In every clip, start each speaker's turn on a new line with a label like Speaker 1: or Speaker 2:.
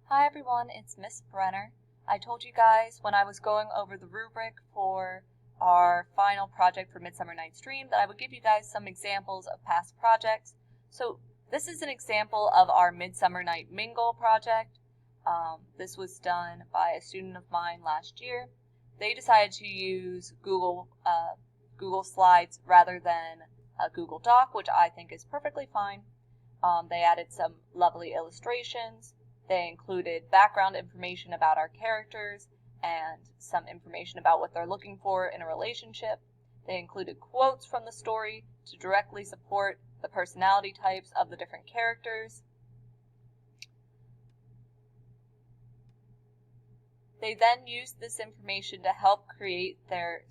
Speaker 1: Hi everyone, it's Miss Brenner. I told you guys when I was going over the rubric for our final project for Midsummer Night's Dream that I would give you guys some examples of past projects. So this is an example of our Midsummer Night Mingle project. This was done by a student of mine last year. They decided to use Google Slides rather than a Google Doc, which I think is perfectly fine. They added some lovely illustrations. They included background information about our characters and some information about what they're looking for in a relationship. They included quotes from the story to directly support the personality types of the different characters. They then used this information to help create their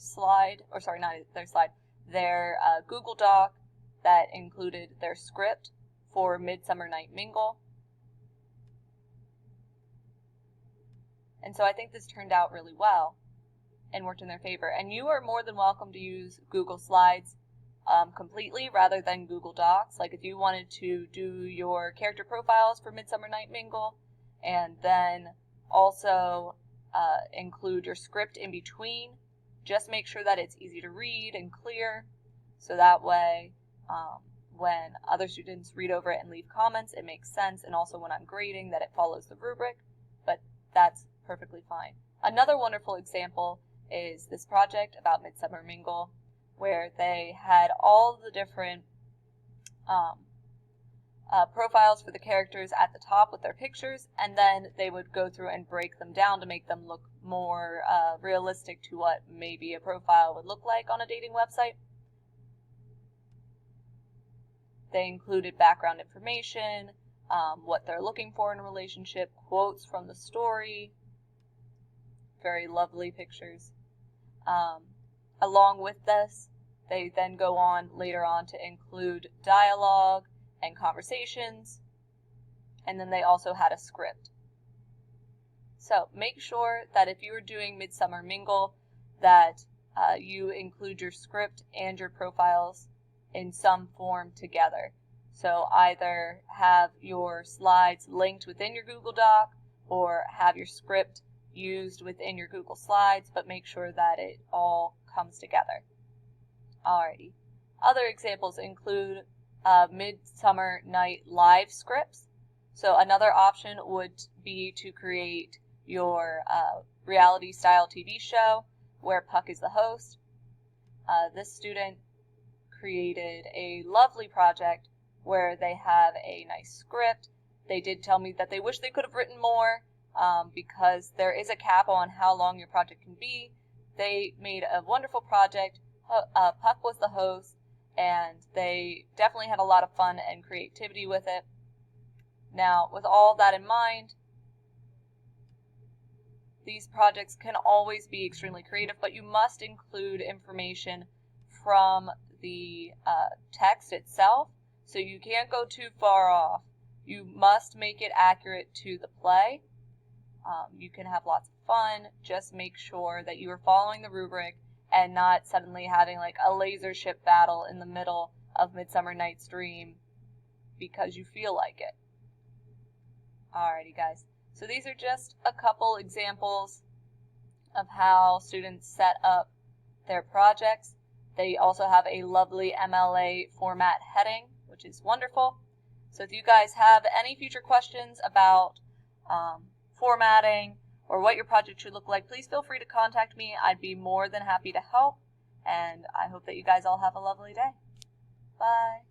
Speaker 1: Google Doc that included their script for Midsummer Night Mingle. And so I think this turned out really well and worked in their favor. And you are more than welcome to use Google Slides completely rather than Google Docs. Like if you wanted to do your character profiles for Midsummer Night Mingle and then also include your script in between, just make sure that it's easy to read and clear so that way when other students read over it and leave comments, it makes sense, and also when I'm grading that it follows the rubric, but that's perfectly fine. Another wonderful example is this project about Midsummer Mingle, where they had all the different profiles for the characters at the top with their pictures, and then they would go through and break them down to make them look more realistic to what maybe a profile would look like on a dating website. They included background information, what they're looking for in a relationship, quotes from the story, very lovely pictures. Along with this, they then go on later on to include dialogue and conversations, and then they also had a script. So make sure that if you are doing Midsummer Mingle that you include your script and your profiles in some form together. So either have your slides linked within your Google Doc or have your script used within your Google Slides, but make sure that it all comes together. Alrighty. Other examples include Midsummer Night live scripts. So another option would be to create your reality style TV show where Puck is the host. This student created a lovely project where they have a nice script. They did tell me that they wish they could have written more because there is a cap on how long your project can be. They made a wonderful project. Puck was the host, and they definitely had a lot of fun and creativity with it. Now, with all that in mind, these projects can always be extremely creative, but you must include information from the text itself, so you can't go too far off. You must make it accurate to the play. You can have lots of fun. Just make sure that you are following the rubric and not suddenly having like a laser ship battle in the middle of Midsummer Night's Dream because you feel like it. Alrighty guys, so these are just a couple examples of how students set up their projects. They also have a lovely MLA format heading, which is wonderful. So if you guys have any future questions about formatting or what your project should look like, please feel free to contact me. I'd be more than happy to help, and I hope that you guys all have a lovely day. Bye.